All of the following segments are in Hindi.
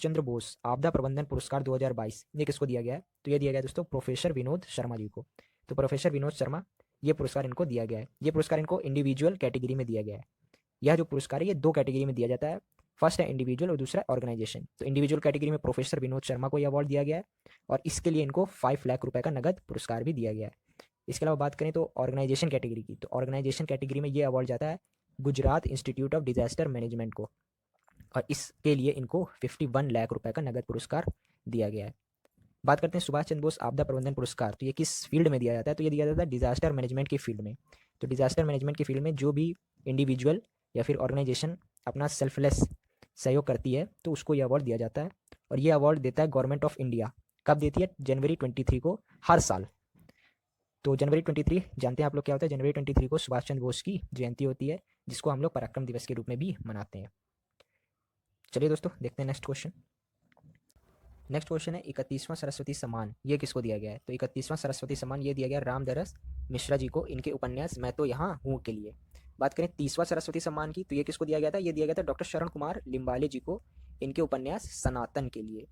चंद्र बोस आपदा प्रबंधन पुरस्कार 2022 ये किसको दिया गया है? तो ये दिया गया है दोस्तों प्रोफेसर विनोद शर्मा जी को। तो प्रोफेसर विनोद शर्मा, ये पुरस्कार इनको दिया गया है। ये पुरस्कार इनको इंडिविजुअल कैटेगरी में दिया गया है। यह जो पुरस्कार है ये 2 कैटेगरी में दिया जाता है। फर्स्ट है इंडिविजुअल और दूसरा ऑर्गेनाइजेशन। तो इंडिविजुअल कैटेगरी में प्रोफेसर विनोद शर्मा को ये अवार्ड दिया गया है और इसके लिए इनको 5 लाख रुपए का नगद पुरस्कार भी दिया गया है। इसके अलावा बात करें तो ऑर्गेनाइजेशन कैटेगरी की, तो ऑर्गेनाइजेशन कैटेगरी में ये अवार्ड जाता है Gujarat institute of disaster management को और इसके लिए इनको 51 लाख रुपए का नगद पुरस्कार दिया गया है। बात करते हैं सुभाष चंद्र बोस आपदा प्रबंधन पुरस्कार, तो ये किस फील्ड में दिया जाता है? तो ये दिया जाता है डिजास्टर मैनेजमेंट की फील्ड में। तो डिजास्टर मैनेजमेंट की फील्ड में जो भी इंडिविजुअल या फिर ऑर्गेनाइजेशन अपना सेल्फलेस सहयोग करती है तो उसको ये अवार्ड दिया जाता है और ये अवार्ड देता है गवर्नमेंट ऑफ इंडिया। कब देती है? जनवरी 23 को हर साल। तो जनवरी 23 जानते हैं आप लोग क्या होता है? जनवरी 23 को सुभाष चंद्र बोस की जयंती होती है जिसको हम लोग पराक्रम दिवस के रूप में भी मनाते हैं। चलिए दोस्तों देखते हैं नेक्स्ट क्वेश्चन। नेक्स्ट क्वेश्चन है 31वां सरस्वती सम्मान ये किसको दिया गया है? तो 31वां सरस्वती सम्मान ये दिया गया रामदरस मिश्रा जी को, इनके उपन्यास मैं तो यहाँ हूँ के लिए। बात करें 30वां सरस्वती सम्मान की, तो ये किसको दिया गया था? ये दिया गया था डॉक्टर शरण कुमार लिम्बाले जी को, इनके उपन्यास सनातन के लिए।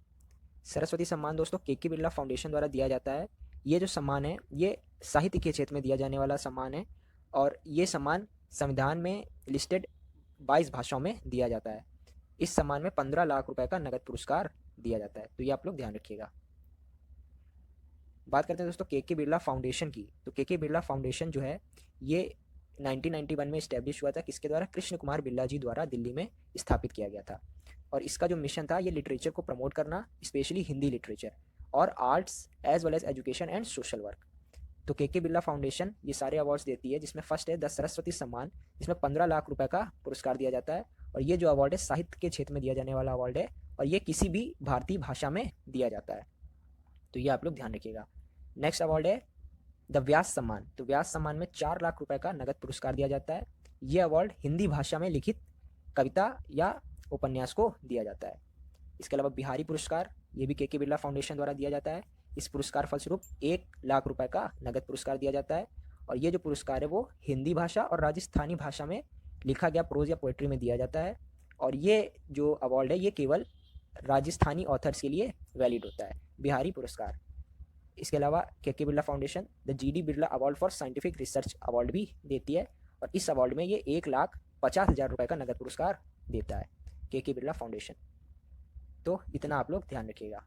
सरस्वती सम्मान दोस्तों के बिरला फाउंडेशन द्वारा दिया जाता है। ये जो सम्मान है ये साहित्य के क्षेत्र में दिया जाने वाला सम्मान है और ये सम्मान संविधान में लिस्टेड 22 भाषाओं में दिया जाता है। इस सम्मान में 15 लाख रुपए का नगद पुरस्कार दिया जाता है, तो ये आप लोग ध्यान रखिएगा। बात करते हैं दोस्तों के बिरला फाउंडेशन की, तो के बिरला फाउंडेशन जो है ये 1991 में इस्टेब्लिश हुआ था। किसके द्वारा? कृष्ण कुमार बिरला जी द्वारा दिल्ली में स्थापित किया गया था और इसका जो मिशन था ये लिटरेचर को प्रमोट करना, स्पेशली हिंदी लिटरेचर और arts as well as education and social work. तो के बिरला फाउंडेशन ये सारे अवार्ड्स देती है जिसमें फर्स्ट है द सरस्वती सम्मान जिसमें 15 लाख रुपए का पुरस्कार दिया जाता है और ये जो अवार्ड है साहित्य के क्षेत्र में दिया जाने वाला अवार्ड है और ये किसी भी भारतीय भाषा में दिया जाता है, तो ये आप लोग ध्यान रखिएगा। नेक्स्ट अवार्ड है द व्यास सम्मान, तो व्यास सम्मान में 4 लाख रुपए का नगद पुरस्कार दिया जाता है। ये अवार्ड हिंदी भाषा में लिखित कविता या उपन्यास को दिया जाता है। इसके अलावा बिहारी पुरस्कार ये भी के बिरला फाउंडेशन द्वारा दिया जाता है। इस पुरस्कार फलस्वरूप 1 लाख रुपए का नगद पुरस्कार दिया जाता है और ये जो पुरस्कार है वो हिंदी भाषा और राजस्थानी भाषा में लिखा गया प्रोज या पोएट्री में दिया जाता है और ये जो अवार्ड है ये केवल राजस्थानी ऑथर्स के लिए वैलिड होता है, बिहारी पुरस्कार। इसके अलावा के Birla foundation the GD Birla award for scientific research award भी देती है और इस अवार्ड में ये 1,50,000 रुपए का नगद पुरस्कार देता है के बिरला फाउंडेशन। तो इतना आप लोग ध्यान रखिएगा।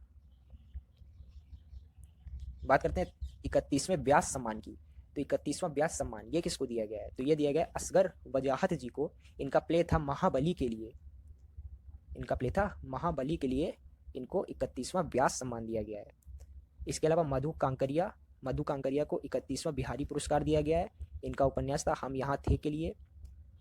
बात करते हैं 31वें व्यास सम्मान की, तो 31वां व्यास सम्मान ये किसको दिया गया है? तो ये दिया गया है असगर वजाहत जी को, इनका प्ले था महाबली के लिए। इनका प्ले था महाबली के लिए इनको 31वां व्यास सम्मान दिया गया है। इसके अलावा मधु कांकरिया को 31वां बिहारी पुरस्कार दिया गया है, इनका उपन्यास था हम यहाँ थे के लिए।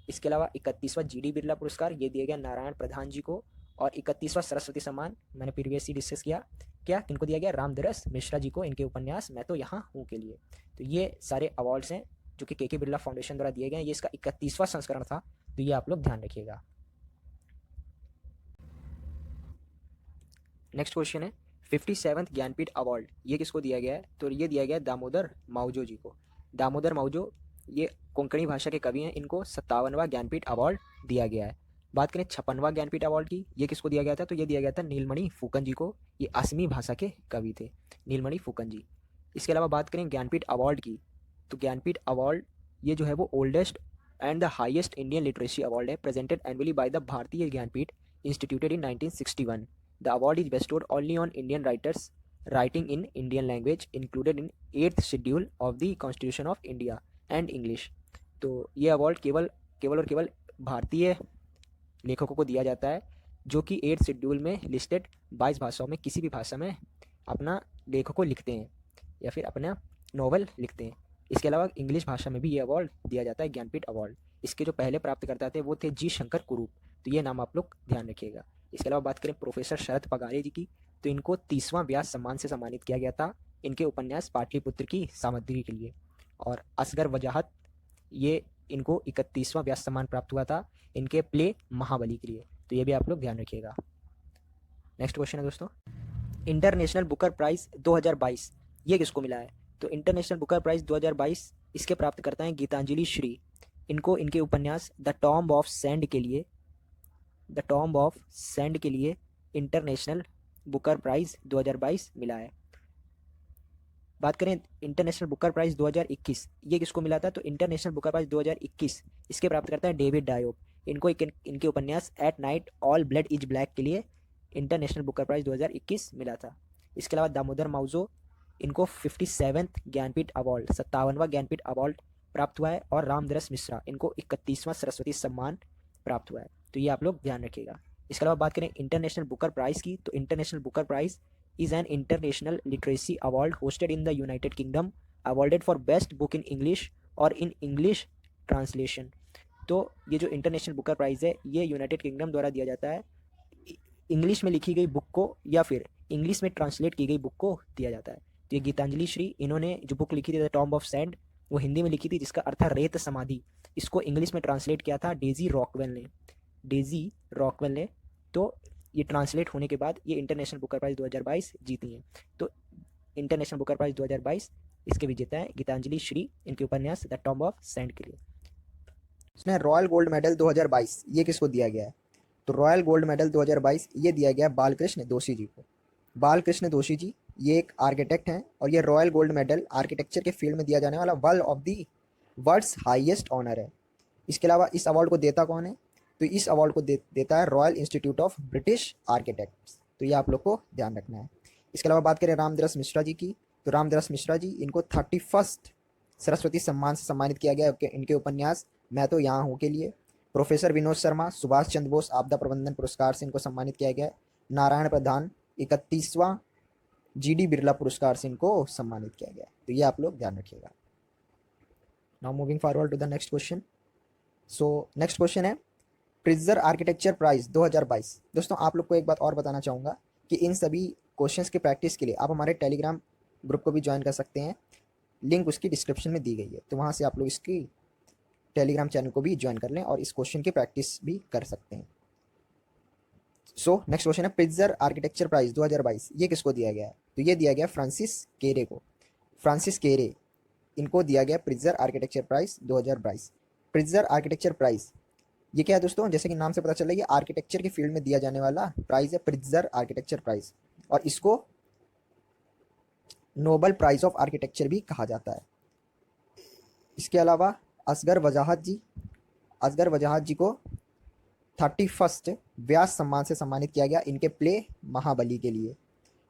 इसके अलावा 31वां GD बिरला पुरस्कार ये दिया गया नारायण प्रधान जी को और 31वां सरस्वती सम्मान मैंने प्रीवियसली डिस्कस किया क्या इनको दिया गया रामदरस मिश्रा जी को, इनके उपन्यास मैं तो यहाँ हूँ के लिए। तो ये सारे अवार्ड्स हैं जो कि के बिरला फाउंडेशन द्वारा दिए गए हैं। ये इसका 31वां संस्करण था, तो ये आप लोग ध्यान रखिएगा। नेक्स्ट क्वेश्चन है 57th ज्ञानपीठ अवार्ड ये किसको दिया गया है? तो ये दिया गया है दामोदर माउजो जी को। दामोदर माउजो ये कोंकणी भाषा के कवि हैं, इनको 57वां ज्ञानपीठ अवार्ड दिया गया है। बात करें 56वां ज्ञानपीठ अवार्ड की, ये किसको दिया गया था? तो ये दिया गया था नीलमणि फूकन जी को, ये असमी भाषा के कवि थे नीलमणि फूकन जी। इसके अलावा बात करें ज्ञानपीठ अवार्ड की, तो ज्ञानपीठ अवार्ड ये जो है वो oldest and the highest Indian literacy award है, प्रेजेंटेड एनुअली बाय द भारतीय Jnanpith instituted in 1961। The award is bestowed only on Indian writers writing in Indian language included in 8th schedule of the Constitution of India and English। तो ये अवार्ड केवल भारतीय लेखकों को दिया जाता है जो कि 8th शेड्यूल में लिस्टेड 22 भाषाओं में किसी भी भाषा में अपना लेखकों लिखते हैं या फिर अपना नॉवल लिखते हैं। इसके अलावा इंग्लिश भाषा में भी ये अवार्ड दिया जाता है ज्ञानपीठ अवार्ड। इसके जो पहले प्राप्तकर्ता थे वो थे जी शंकर कुरूप, तो ये नाम आप लोग ध्यान रखिएगा। इसके अलावा बात करें प्रोफेसर शरद पगारे जी की, तो इनको 30वां व्यास सम्मान से सम्मानित किया गया था इनके उपन्यास पाटलिपुत्र की सामग्री के लिए। और असगर वजाहत ये इनको 31वां व्यास सम्मान प्राप्त हुआ था इनके प्ले महाबली के लिए, तो ये भी आप लोग ध्यान रखिएगा। नेक्स्ट क्वेश्चन है दोस्तों इंटरनेशनल बुकर प्राइज 2022 ये किसको मिला है? तो इंटरनेशनल बुकर प्राइज 2022 इसके प्राप्तकर्ता हैं गीतांजलि श्री, इनको इनके उपन्यास द टॉम्ब ऑफ सैंड के लिए इंटरनेशनल बुकर प्राइज़ 2022 मिला है। बात करें इंटरनेशनल बुकर प्राइज़ 2021, ये किसको मिला था? तो इंटरनेशनल बुकर प्राइज़ 2021 इसके प्राप्त करता है डेविड डायोप। इनको इनके उपन्यास at night all blood is black के लिए इंटरनेशनल बुकर प्राइज़ 2021 मिला था। इसके अलावा दामोदर माउजो, इनको 57th ज्ञानपीठ अवार्ड, 57वां ज्ञानपीठ अवार्ड प्राप्त हुआ है। और रामदरस मिश्रा, इनको 31वां सरस्वती सम्मान प्राप्त हुआ है। तो ये आप लोग ध्यान रखिएगा। इसके अलावा बात करें इंटरनेशनल बुकर प्राइज़ की, तो international Booker prize is an international literacy award hosted in the United Kingdom, awarded for best book in English or in English translation। तो ये जो इंटरनेशनल बुकर प्राइज़ है ये यूनाइटेड किंगडम द्वारा दिया जाता है, इंग्लिश में लिखी गई बुक को या फिर इंग्लिश में ट्रांसलेट की गई बुक को दिया जाता है। तो ये गीतांजलि श्री, इन्होंने जो बुक लिखी थी द टॉम्ब ऑफ सैंड, वो हिंदी में लिखी थी जिसका अर्थ है रेत समाधि। इसको इंग्लिश में ट्रांसलेट किया था डेजी रॉकवेल ने, डेजी रॉकवेल ने। तो ये ट्रांसलेट होने के बाद ये इंटरनेशनल बुकर प्राइज़ 2022 जीती हैं। तो इंटरनेशनल बुकर प्राइज़ 2022 इसके विजेता है गीतांजलि श्री, इनके उपन्यास द टॉम्ब ऑफ सैंड के लिए। इसमें रॉयल गोल्ड मेडल 2022 ये किसको दिया गया है? तो रॉयल गोल्ड मेडल 2022 ये दिया गया बालकृष्ण दोषी जी को। बालकृष्ण दोषी जी ये एक आर्किटेक्ट हैं और ये रॉयल गोल्ड मेडल आर्किटेक्चर के फील्ड में दिया जाने वाला वर्ल्ड्स हाईएस्ट ऑनर है। इसके अलावा इस अवार्ड को देता कौन है? तो इस अवार्ड को देता है royal institute of British architects. तो ये आप लोग को ध्यान रखना है। इसके अलावा बात करें रामदरस मिश्रा जी की, तो रामदरस मिश्रा जी इनको 31st सरस्वती सम्मान से सम्मानित किया गया इनके उपन्यास मैं तो यहाँ हूँ के लिए। प्रोफेसर विनोद शर्मा सुभाष चंद्र बोस आपदा प्रबंधन पुरस्कार से इनको सम्मानित किया गया। नारायण प्रधान 31वां GD बिरला पुरस्कार से इनको सम्मानित किया गया। तो ये आप लोग ध्यान रखिएगा। Now moving forward to the next question. So next question है प्रिट्जर आर्किटेक्चर प्राइज 2022। दोस्तों आप लोग को एक बात और बताना चाहूँगा कि इन सभी क्वेश्चंस के प्रैक्टिस के लिए आप हमारे टेलीग्राम ग्रुप को भी ज्वाइन कर सकते हैं, लिंक उसकी डिस्क्रिप्शन में दी गई है। तो वहाँ से आप लोग इसकी टेलीग्राम चैनल को भी ज्वाइन कर लें और इस क्वेश्चन की प्रैक्टिस भी कर सकते हैं। सो नेक्स्ट क्वेश्चन है प्रिट्जर आर्किटेक्चर प्राइज 2022 ये किसको दिया गया है? तो ये दिया गया फ्रांसिस केरे को। फ्रांसिस केरे इनको दिया गया Pritzker architecture prize 2022। Pritzker architecture prize ये क्या है दोस्तों? जैसे कि नाम से पता चल रहा है ये आर्किटेक्चर के फील्ड में दिया जाने वाला प्राइज है, प्रिट्जर आर्किटेक्चर प्राइज, और इसको नोबल प्राइज ऑफ आर्किटेक्चर भी कहा जाता है। इसके अलावा असगर वजाहत जी को 31st व्यास सम्मान से सम्मानित किया गया इनके प्ले महाबली के लिए।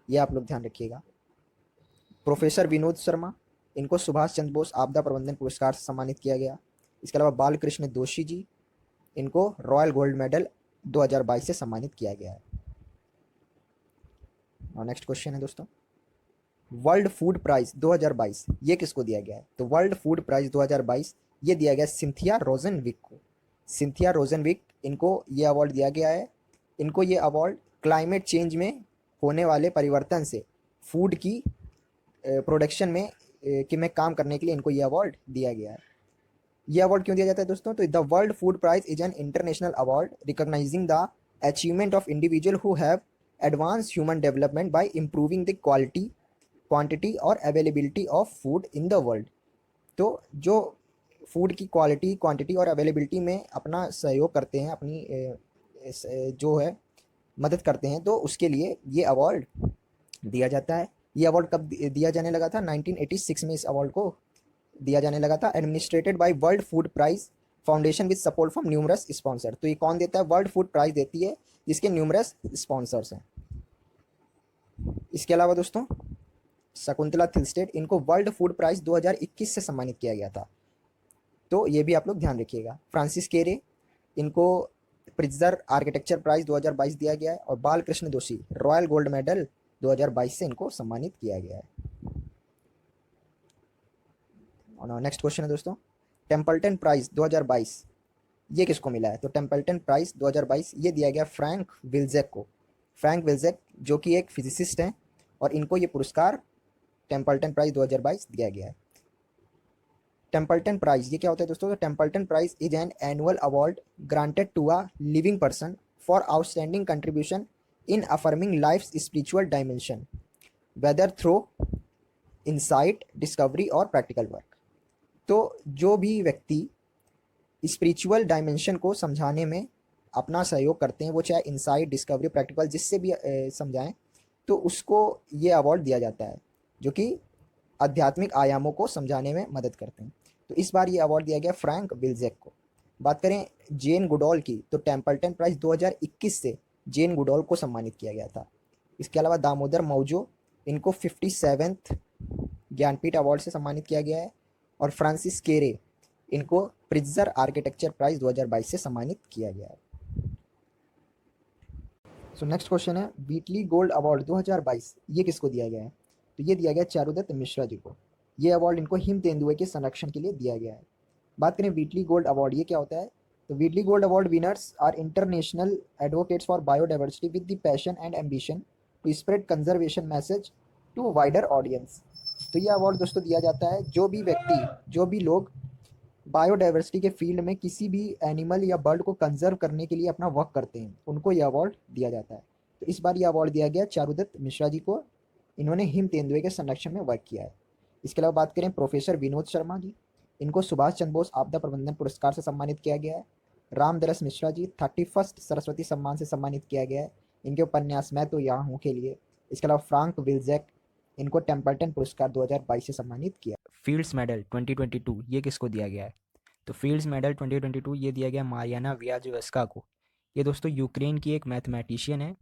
ये आप लोग ध्यान रखिएगा। प्रोफेसर विनोद शर्मा इनको सुभाष चंद्र बोस आपदा प्रबंधन पुरस्कार से सम्मानित किया गया। इसके अलावा बालकृष्ण दोषी जी इनको रॉयल गोल्ड मेडल 2022 से सम्मानित किया गया है। और नेक्स्ट क्वेश्चन है दोस्तों वर्ल्ड फूड प्राइज 2022 ये किसको दिया गया है? तो वर्ल्ड फूड प्राइज 2022 ये दिया गया सिंथिया रोजनविक को। सिंथिया रोजनविक इनको ये अवार्ड दिया गया है। इनको ये अवार्ड क्लाइमेट चेंज में होने वाले परिवर्तन से फूड की प्रोडक्शन में काम करने के लिए इनको ये अवार्ड दिया गया है। ये अवार्ड क्यों दिया जाता है दोस्तों? तो the world food prize is an international award recognising the achievement of individual who have advance human development by improving the quality quantity और availability of food in the world. तो जो फूड की क्वालिटी क्वांटिटी और अवेलेबिलिटी में अपना सहयोग करते हैं, अपनी जो है मदद करते हैं, तो उसके लिए ये अवार्ड दिया जाता है। ये अवार्ड कब दिया जाने लगा था? 1986 में इस अवार्ड को दिया जाने लगा था। Administered by world food prize foundation with support from numerous sponsor. तो ये कौन देता है? वर्ल्ड फूड प्राइज देती है जिसके न्यूमरस स्पॉन्सर्स हैं। इसके अलावा दोस्तों शकुंतला थिल्स्टेड इनको वर्ल्ड फूड प्राइज 2021 से सम्मानित किया गया था। तो ये भी आप लोग ध्यान रखिएगा। फ्रांसिस केरे इनको प्रिट्जर आर्किटेक्चर प्राइज 2022 दिया गया है और बालकृष्ण दोषी रॉयल गोल्ड मेडल 2022 से इनको सम्मानित किया गया है। और नेक्स्ट क्वेश्चन है दोस्तों टेम्पल्टन प्राइज 2022 ये किसको मिला है? तो टेम्पल्टन प्राइज 2022 ये दिया गया फ्रैंक विल्जेक को। फ्रैंक विल्जेक जो कि एक फिजिसिस्ट हैं और इनको ये पुरस्कार टेम्पल्टन प्राइज 2022 दिया गया है। टेम्पल्टन प्राइज ये क्या होता है दोस्तों? तो Templeton prize is an annual award granted to a living person for outstanding contribution in affirming life spiritual dimension whether through insight discovery और प्रैक्टिकल वर्क। तो जो भी व्यक्ति स्पिरिचुअल डायमेंशन को समझाने में अपना सहयोग करते हैं, वो चाहे इनसाइट, डिस्कवरी, प्रैक्टिकल जिससे भी समझाएं, तो उसको ये अवार्ड दिया जाता है, जो कि आध्यात्मिक आयामों को समझाने में मदद करते हैं। तो इस बार ये अवार्ड दिया गया फ्रैंक विल्जेक को। बात करें जेन गुडॉल की, तो टेम्पल्टन प्राइज 2021 से जेन गुडॉल को सम्मानित किया गया था। इसके अलावा दामोदर मौजो, इनको 57th ज्ञानपीठ अवार्ड से सम्मानित किया गया है। और फ्रांसिस केरे, इनको प्रिट्जर आर्किटेक्चर प्राइज 2022 से सम्मानित किया गया है। सो नेक्स्ट क्वेश्चन है, बीटली गोल्ड अवार्ड 2022 ये किसको दिया गया है? तो ये दिया गया चारुदत्त मिश्रा जी को। ये अवार्ड इनको हिम तेंदुए के संरक्षण के लिए दिया गया है। बात करें व्हीटली गोल्ड अवार्ड ये क्या होता है, तो Whitley gold award winners are international advocates for biodiversity with the passion and ambition to spread conservation message to wider audience. तो ये अवार्ड दोस्तों दिया जाता है जो भी व्यक्ति, जो भी लोग बायोडाइवर्सिटी के फील्ड में किसी भी एनिमल या बर्ड को कंजर्व करने के लिए अपना वर्क करते हैं, उनको ये अवार्ड दिया जाता है। तो इस बार ये अवार्ड दिया गया चारुदत्त मिश्रा जी को। इन्होंने हिम तेंदुए के संरक्षण में वर्क किया है। इसके अलावा बात करें प्रोफेसर विनोद शर्मा जी, इनको सुभाष चंद्र बोस आपदा प्रबंधन पुरस्कार से सम्मानित किया गया है। रामदरस मिश्रा जी 31st सरस्वती सम्मान से सम्मानित किया गया है, इनके उपन्यास मैं तो यहाँ हूँ के लिए। इसके अलावा फ्रांक विल्जेक, इनको टेम्पल्टन पुरस्कार 2022 से सम्मानित किया। फील्ड्स मेडल 2022 ये किसको दिया गया है? तो फील्ड्स मेडल 2022 ये दिया गया मारियाना व्याजवस्का को। ये दोस्तों यूक्रेन की एक मैथमेटिशियन है,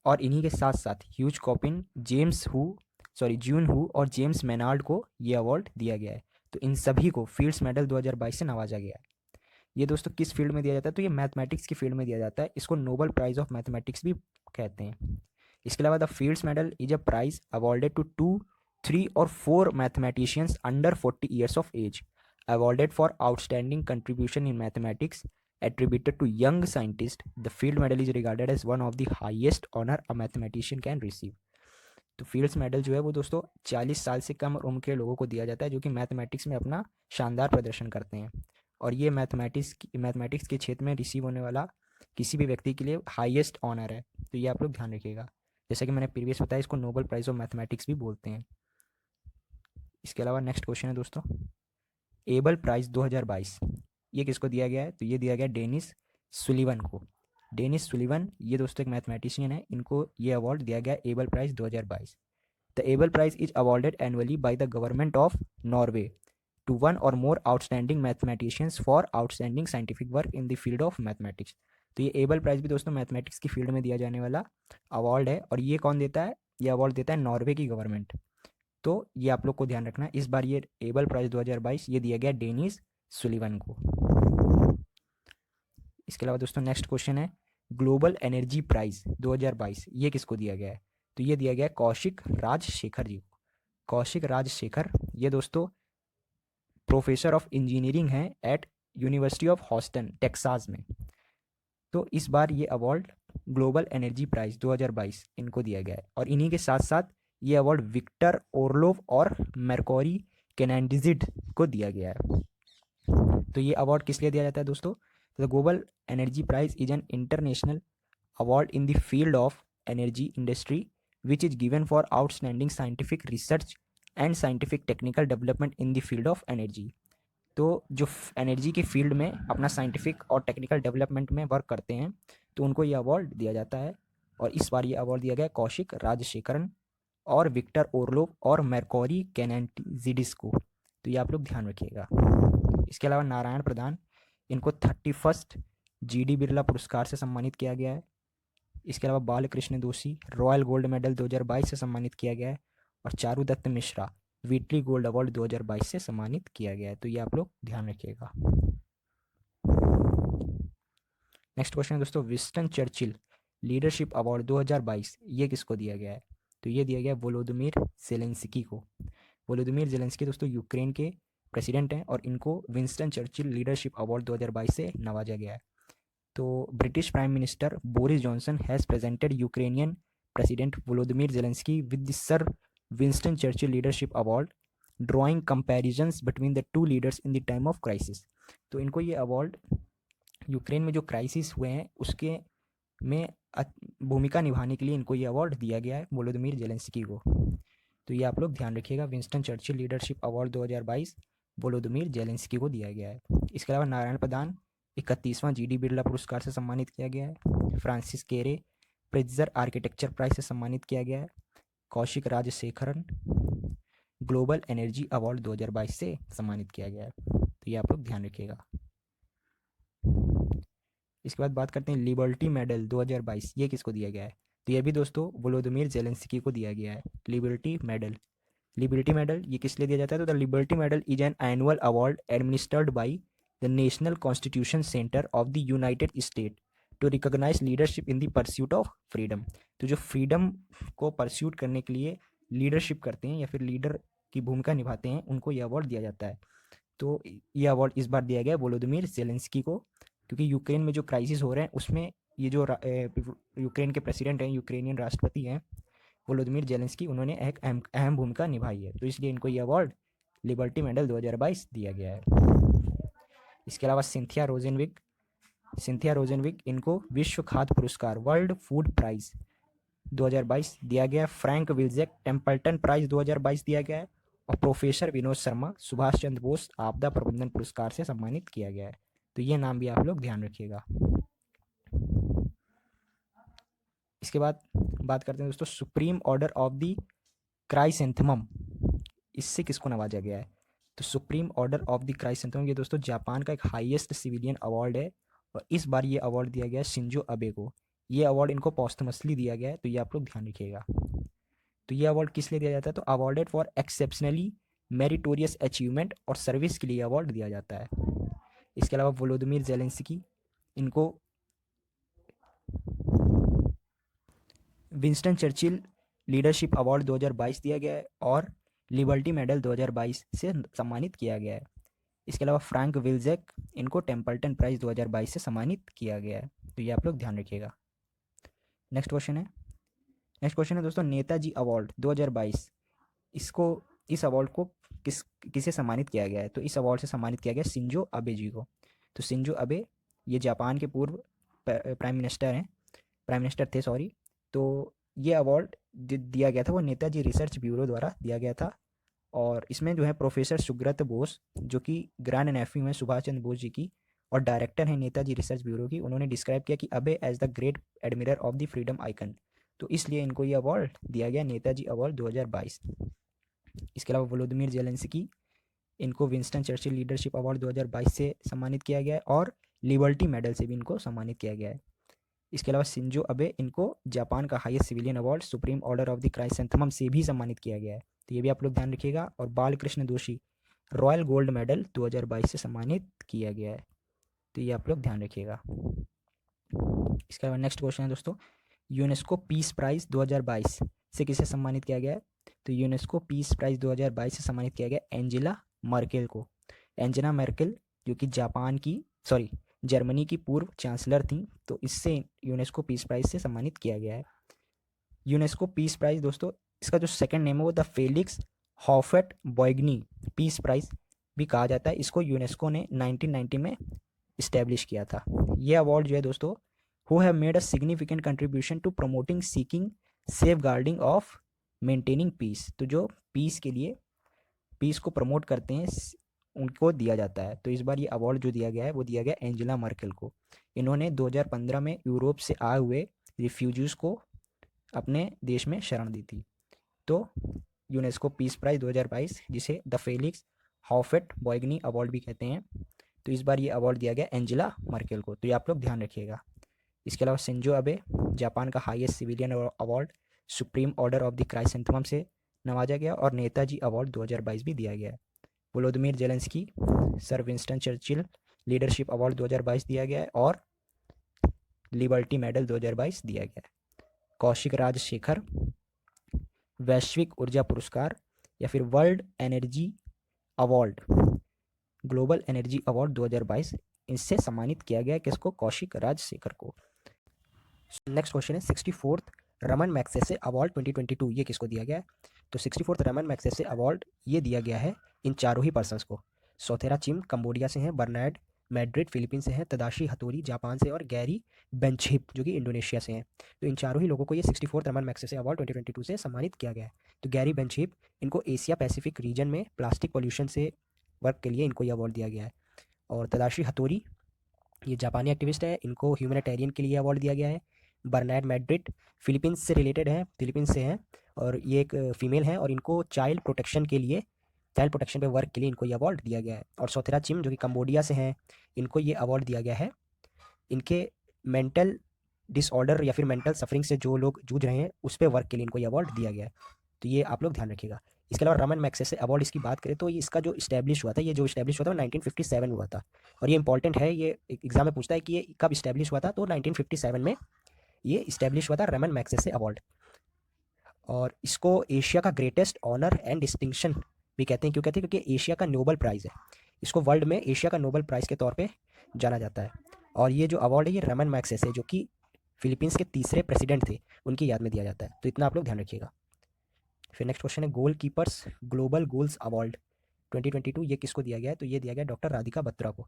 और इन्हीं के साथ साथ ह्यूज कॉपिन, जून हू और जेम्स मेनार्ड को ये अवार्ड दिया गया है। तो इन सभी को फील्ड्स मेडल 2022 से नवाजा गया है। ये दोस्तों किस फील्ड में दिया जाता है? तो ये मैथमेटिक्स की फील्ड में दिया जाता है। इसको नोबल प्राइज ऑफ मैथमेटिक्स भी कहते हैं। इसके अलावा the fields medal is a prize awarded to 2, 3 और 4 mathematicians under 40 years of age, awarded for outstanding contribution in mathematics, attributed to young scientist. The field medal is regarded as one of the highest honor a mathematician can receive. तो फील्ड्स मेडल जो है वो दोस्तों 40 साल से कम उम्र के लोगों को दिया जाता है जो कि मैथमेटिक्स में अपना शानदार प्रदर्शन करते हैं। और ये मैथमेटिक्स के क्षेत्र में रिसीव होने वाला किसी भी व्यक्ति के लिए हाईएस्ट ऑनर है। तो ये आप लोग ध्यान रखिएगा। जैसा कि मैंने प्रीवियस बताया, इसको नोबल प्राइज ऑफ मैथमेटिक्स भी बोलते हैं। इसके अलावा नेक्स्ट क्वेश्चन है दोस्तों, एबल प्राइज 2022 ये किसको दिया गया है? तो ये दिया गया डेनिस सुलिवन को। डेनिस सुलिवन ये दोस्तों एक मैथमेटिशियन है, इनको ये अवार्ड दिया गया Abel prize 2022। The Abel prize is awarded annually by the government of Norway to one और more outstanding mathematicians for outstanding scientific work in the field of mathematics. तो ये एबल प्राइज भी दोस्तों मैथमेटिक्स की फील्ड में दिया जाने वाला अवार्ड है, और ये कौन देता है? ये अवार्ड देता है नॉर्वे की गवर्नमेंट। तो ये आप लोग को ध्यान रखना है। इस बार ये एबल प्राइज 2022 ये दिया गया डेनिस सुलिवन को। इसके अलावा दोस्तों नेक्स्ट क्वेश्चन है, ग्लोबल एनर्जी प्राइज 2022 ये किसको दिया गया है? तो ये दिया गया कौशिक राजशेखर जी को। कौशिक राजशेखर ये दोस्तों प्रोफेसर ऑफ इंजीनियरिंग हैं at university of Houston Texas में। तो इस बार ये अवार्ड ग्लोबल एनर्जी प्राइज 2022 इनको दिया गया है, और इन्हीं के साथ साथ ये अवार्ड विक्टर ओरलोव और मेरकोरी केनेंडिजिड को दिया गया है। तो ये अवार्ड किस लिए दिया जाता है दोस्तों? The global energy prize is an international award in the field of energy industry which is given for outstanding scientific research and scientific technical development in the field of energy. तो जो एनर्जी के फील्ड में अपना साइंटिफिक और टेक्निकल डेवलपमेंट में वर्क करते हैं, तो उनको ये अवार्ड दिया जाता है। और इस बार ये अवार्ड दिया गया कौशिक राजशेखरन और विक्टर ओरलोव और मेरकोरी केनेंडिजिडिस को। तो ये आप लोग ध्यान रखिएगा। इसके अलावा नारायण प्रधान, इनको 31st GD बिरला पुरस्कार से सम्मानित किया गया है। इसके अलावा बालकृष्ण दोषी रॉयल गोल्ड मेडल 2022 से सम्मानित किया गया है, और चारुदत्त मिश्रा व्हीटली गोल्ड अवार्ड 2022 से सम्मानित किया गया है। तो ये आप लोग ध्यान रखिएगा। नेक्स्ट क्वेश्चन है दोस्तों, विंस्टन चर्चिल लीडरशिप अवार्ड 2022 ये किसको दिया गया है? तो ये दिया गया वोलोदिमीर जेलेंस्की को। वोलोदिमीर जेलेंस्की दोस्तों यूक्रेन के प्रेसिडेंट हैं, और इनको विंस्टन चर्चिल लीडरशिप अवार्ड 2022 से नवाजा गया है। तो British prime minister Boris Johnson has presented Ukrainian president Volodymyr Zelensky with the sir Winston Churchill leadership award, drawing comparisons between the two leaders in the time of crisis. तो इनको ये अवार्ड यूक्रेन में जो क्राइसिस हुए हैं उसके में भूमिका निभाने के लिए इनको ये अवार्ड दिया गया है वोलोदिमीर जेलेंस्की को। तो ये आप लोग ध्यान रखिएगा, Winston Churchill leadership award 2022 Volodymyr Zelensky को दिया गया है। इसके अलावा नारायण प्रधान 31वां GD बिरला पुरस्कार से सम्मानित किया गया है। फ्रांसिस केरे प्रिट्जर आर्किटेक्चर प्राइज से सम्मानित किया गया है। Kaushik Rajasekharan global energy award 2022 से सम्मानित किया गया है। तो ये आप लोग ध्यान रखिएगा। इसके बाद बात करते हैं लिबर्टी मेडल 2022, ये किसको दिया गया है? तो ये भी दोस्तों वोलोदिमीर जेलेंस्की को दिया गया है लिबर्टी मेडल। लिबर्टी मेडल ये किस लिए दिया जाता है? तो the liberty medal is an annual award administered by the national constitution center of the united state to recognize leadership in the pursuit of freedom. तो जो फ्रीडम को परस्यूट करने के लिए लीडरशिप करते हैं या फिर लीडर की भूमिका निभाते हैं, उनको यह अवार्ड दिया जाता है। तो ये अवार्ड इस बार दिया गया वोलोदिमीर जेलेंस्की को, क्योंकि यूक्रेन में जो क्राइसिस हो रहे हैं उसमें ये जो यूक्रेन के प्रेसिडेंट हैं, यूक्रेनियन राष्ट्रपति हैं वोलोदिमीर जेलेंस्की, उन्होंने एक अहम भूमिका निभाई है। तो इसलिए इनको ये अवार्ड लिबर्टी मेडल 2022 दिया गया है। इसके अलावा सिंथिया रोजेनविक इनको विश्व खाद्य पुरस्कार वर्ल्ड फूड प्राइज 2022 दिया गया है। फ्रैंक विल्जेक टेम्पल्टन प्राइज 2022 दिया गया है। और प्रोफेसर विनोद शर्मा सुभाष चंद्र बोस आपदा प्रबंधन पुरस्कार से सम्मानित किया गया है। तो ये नाम भी आप लोग ध्यान रखिएगा। इसके बाद बात करते हैं दोस्तों supreme order of the chrysanthemum, इससे किसको नवाजा गया है? तो supreme order of the chrysanthemum ये दोस्तों जापान का एक हाईएस्ट सिविलियन अवार्ड है, और इस बार ये अवार्ड दिया गया है शिंजो अबे को। ये अवार्ड इनको पोस्टमसली दिया गया है, तो ये आप लोग ध्यान रखिएगा। तो ये अवार्ड किस लिए दिया जाता है? तो awarded for exceptionally meritorious achievement और सर्विस के लिए अवार्ड दिया जाता है। इसके अलावा वोलोदिमीर जेलेंस्की इनको विंस्टन चर्चिल लीडरशिप अवार्ड 2022 दिया गया है और लिबर्टी मेडल 2022 से सम्मानित किया गया है। इसके अलावा फ्रैंक विल्जेक इनको टेम्पल्टन प्राइज 2022 से सम्मानित किया गया है। तो ये आप लोग ध्यान रखिएगा। नेक्स्ट क्वेश्चन है दोस्तों नेताजी अवार्ड 2022, इस अवार्ड को किसे सम्मानित किया गया है? तो इस अवार्ड से सम्मानित किया गया शिंजो अबे जी को। तो शिंजो अबे ये जापान के पूर्व प्राइम मिनिस्टर थे सॉरी। तो ये अवार्ड दिया गया था वो नेताजी रिसर्च ब्यूरो द्वारा दिया गया था, और इसमें जो है प्रोफेसर सुब्रत बोस जो कि ग्रैंड नेफ्यू हैं सुभाष चंद्र बोस जी की और डायरेक्टर हैं नेताजी रिसर्च ब्यूरो की, उन्होंने डिस्क्राइब किया कि Abe as the great admirer of the freedom icon. तो इसलिए इनको ये अवार्ड दिया गया नेताजी अवार्ड 2022। इसके अलावा वोलोदिमीर जेलेंस्की इनको विंस्टन चर्चिल लीडरशिप अवार्ड 2022 से सम्मानित किया गया है और लिबर्टी मेडल से भी इनको सम्मानित किया गया है। इसके अलावा शिंजो अबे इनको जापान का highest civilian award supreme order of the chrysanthemum से भी सम्मानित किया गया है। तो ये भी आप लोग ध्यान रखिएगा। और बालकृष्ण दोषी रॉयल गोल्ड मेडल 2022 से सम्मानित किया गया है। तो ये आप लोग ध्यान रखिएगा। इसके अलावा नेक्स्ट क्वेश्चन है दोस्तों यूनेस्को पीस प्राइज 2022 से किसे सम्मानित किया गया है? तो यूनेस्को पीस प्राइज 2022 से सम्मानित किया गया एंजेला मर्केल को। एंजेला मर्केल जो कि जर्मनी की पूर्व चांसलर थी, तो इससे यूनेस्को पीस प्राइज से सम्मानित किया गया है। यूनेस्को पीस प्राइज दोस्तों इसका जो सेकंड नेम है वो द फेलिक्स हॉफेट बॉयगनी पीस प्राइज भी कहा जाता है। इसको यूनेस्को ने 1990 में इस्टेब्लिश किया था। ये अवार्ड जो है दोस्तों who have made a significant contribution to promoting seeking safeguarding of maintaining peace, तो जो पीस के लिए पीस को प्रमोट करते हैं उनको दिया जाता है। तो इस बार ये अवार्ड जो दिया गया है वो दिया गया एंजेला मर्केल को। इन्होंने 2015 में यूरोप से आए हुए रिफ्यूजीज को अपने देश में शरण दी थी। तो यूनेस्को पीस प्राइज 2022 जिसे द फेलिक्स हॉफेट बॉयगनी अवार्ड भी कहते हैं, तो इस बार ये अवार्ड दिया गया एंजेला मर्केल को। तो ये आप लोग ध्यान रखिएगा। इसके अलावा शिंजो अबे जापान का highest civilian award supreme order of the chrysanthemum से नवाजा गया और नेताजी अवार्ड 2022 भी दिया गया है। Volodymyr Zelensky sir Winston Churchill leadership award 2022 दिया गया है और लिबर्टी मेडल 2022 दिया गया है। कौशिक राजशेखर वैश्विक ऊर्जा पुरस्कार या फिर world energy award global energy award 2022 इससे सम्मानित किया गया किसको? कौशिक राजशेखर को। नेक्स्ट क्वेश्चन है 64th रमन मैग्सेसे अवार्ड 2022 ये किसको दिया गया है? तो 64th रमन मैग्सेसे अवार्ड ये दिया गया है इन चारों ही पर्सन्स को। सोथेरा चिम कंबोडिया से हैं, बर्नार्ड मैड्रिड फिलीपीन से हैं, तदाशी हथोरी जापान से और गैरी बेंचहिप जो कि इंडोनेशिया से हैं। तो इन चारों ही लोगों को ये 64th रमन मैग्सेसे अवार्ड 2022 से सम्मानित किया गया है। तो गैरी बेंचहिप इनको एशिया पैसिफिक रीजन में प्लास्टिक पॉल्यूशन से वर्क के लिए इनको ये अवार्ड दिया गया है। और तदाशी हथोरी ये जापानी एक्टिविस्ट है, इनको ह्यूमैनिटेरियन के लिए अवार्ड दिया गया है। बर्नार्ड मैड्रिड फिलीपींस से रिलेटेड है, फिलीपींस से हैं, और ये एक फीमेल है, और इनको चाइल्ड प्रोटेक्शन पे वर्क के लिए इनको ये अवार्ड दिया गया है। और सोथेरा चिम जो कि कंबोडिया से हैं, इनको ये अवार्ड दिया गया है। इनके मेंटल डिसऑर्डर या फिर मेंटल सफरिंग से जो लोग जूझ रहे हैं उस पे वर्क के लिए इनको ये अवार्ड दिया गया है। तो ये आप लोग ध्यान रखिएगा। इसके अलावा रमन मैग्सेसे अवार्ड इसकी बात करें तो ये इसका जो इस्टेब्लिश हुआ था, ये जो इस्टेब्लिश हुआ था वो 1957 हुआ था। और ये इंपॉर्टेंट है, ये एग्जाम में पूछता है कि ये कब इस्टेब्लिश हुआ था, तो 1957 में ये इस्टेब्लिश हुआ था रमन मैग्सेसे अवार्ड। और इसको एशिया का ग्रेटेस्ट ऑनर एंड डिस्टिंक्शन भी कहते हैं। क्यों कहते हैं? क्योंकि एशिया का नोबल प्राइज़ है। इसको वर्ल्ड में एशिया का नोबल प्राइज़ के तौर पे जाना जाता है। और ये जो अवार्ड है ये रमन मैग्सेसे जो कि फिलीपींस के तीसरे प्रेसिडेंट थे, उनकी याद में दिया जाता है। तो इतना आप लोग ध्यान रखिएगा। फिर नेक्स्ट क्वेश्चन है गोल कीपर्स ग्लोबल गोल्स अवार्ड 2022 ये किसको दिया गया है? तो ये दिया गया डॉक्टर राधिका बत्रा को।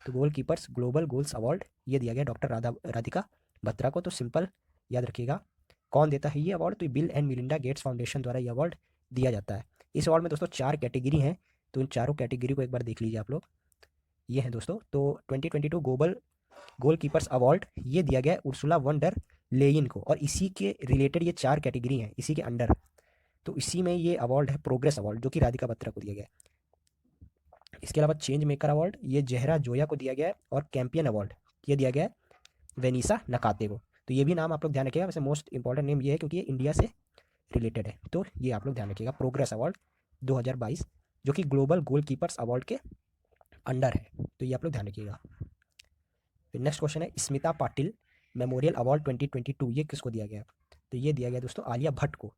तो गोल कीपर्स ग्लोबल गोल्स अवार्ड ये दिया गया डॉक्टर राधिका बत्रा को। तो सिंपल याद रखिएगा कौन देता है ये अवार्ड, तो bill and Melinda Gates foundation द्वारा ये अवार्ड दिया जाता है। इस अवार्ड में दोस्तों 4 कैटेगरी हैं, तो इन चारों कैटेगरी को एक बार देख लीजिए आप लोग। ये हैं दोस्तों, तो 2022 ग्लोबल गोल कीपर्स अवार्ड ये दिया गया है उर्सुला वन डर लेयन को, और इसी के रिलेटेड ये 4 कैटेगरी हैं इसी के अंडर। तो इसी में ये अवार्ड है प्रोग्रेस अवार्ड जो कि राधिका बत्रा को दिया गया है। इसके अलावा चेंज मेकर अवार्ड ये जहरा जोया को दिया गया है, और कैंपियन अवार्ड ये दिया गया है वेनिसा नकाते को। तो ये भी नाम आप लोग ध्यान रखिएगा। वैसे मोस्ट इंपॉर्टेंट नेम ये है क्योंकि ये इंडिया से रिलेटेड है, तो ये आप लोग ध्यान रखिएगा। प्रोग्रेस अवार्ड 2022 जो कि ग्लोबल गोल कीपर्स अवार्ड के अंडर है, तो ये आप लोग ध्यान रखिएगा। फिर नेक्स्ट क्वेश्चन है स्मिता पाटिल मेमोरियल अवार्ड 2022 ये किसको दिया गया? तो ये दिया गया दोस्तों आलिया भट्ट को।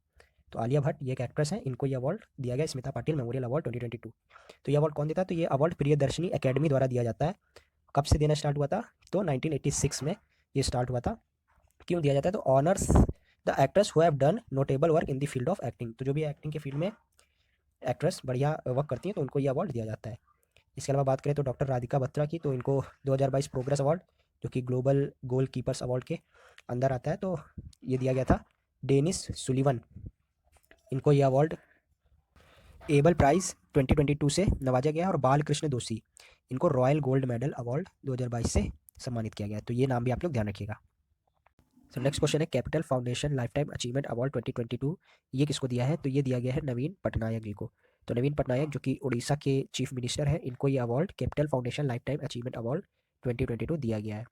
तो आलिया भट्ट ये एक एक्ट्रेस हैं, इनको ये अवार्ड दिया गया स्मिता पाटिल मेमोरियल अवार्ड 2022। तो ये अवार्ड कौन देता है? तो ये अवार्ड प्रियदर्शनी एकेडमी द्वारा दिया जाता है। कब से देना स्टार्ट हुआ था? तो 1986 में ये स्टार्ट हुआ था। क्यों दिया जाता है? तो honours the actress who have done notable work in the field of acting. तो जो भी एक्टिंग के फील्ड में एक्ट्रेस बढ़िया वर्क करती हैं तो उनको ये अवार्ड दिया जाता है। इसके अलावा बात करें तो डॉक्टर राधिका बत्रा की, तो इनको 2022 प्रोग्रेस अवार्ड जो कि ग्लोबल गोल कीपर्स अवार्ड के अंदर आता है, तो ये दिया गया था डेनिस सुलिवन। इनको ये अवार्ड एबल प्राइज़ 2022 से नवाजा गया, और बालकृष्ण दोषी इनको रॉयल गोल्ड मेडल अवार्ड 2022 से सम्मानित किया गया। तो ये नाम भी आप लोग ध्यान रखिएगा। तो नेक्स्ट क्वेश्चन है capital Foundation lifetime achievement award 2022 ये किसको दिया है? तो ये दिया गया है नवीन पटनायक जी को। तो नवीन पटनायक जो कि उड़ीसा के चीफ मिनिस्टर हैं, इनको ये award Capital Foundation lifetime achievement award 2022 दिया गया है।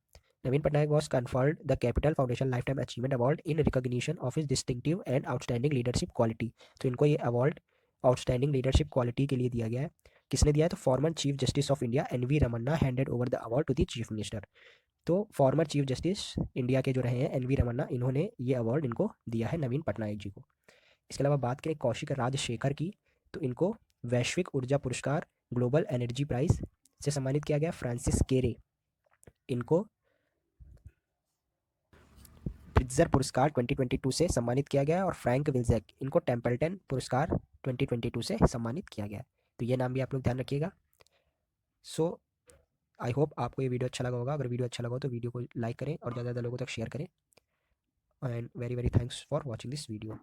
Naveen Patnaik was conferred the Capital Foundation lifetime achievement award in recognition of his distinctive and outstanding leadership quality. तो इनको ये अवार्ड आउटस्टैंडिंग लीडरशिप क्वालिटी के लिए दिया गया है। किसने दिया है? तो former chief justice of India N V. Ramana handed over the award to the chief minister. तो फॉर्मर चीफ जस्टिस इंडिया के जो रहे हैं एन.वी. रमन्ना, इन्होंने ये अवार्ड इनको दिया है नवीन पटनायक जी को। इसके अलावा बात करें कौशिक राजशेखर की, तो इनको वैश्विक ऊर्जा पुरस्कार ग्लोबल एनर्जी प्राइज से सम्मानित किया गया। फ्रांसिस केरे इनको प्रिट्जर पुरस्कार 2022 से सम्मानित किया गया है, और फ्रैंक विल्जेक इनको टेम्पल्टन पुरस्कार 2022 से सम्मानित किया गया है। तो ये नाम भी आप लोग ध्यान रखिएगा। सो आई होप आपको ये वीडियो अच्छा लगा होगा। अगर वीडियो अच्छा लगा हो तो वीडियो को लाइक करें और ज़्यादा से ज़्यादा लोगों तक शेयर करें। And very very thanks for watching this video.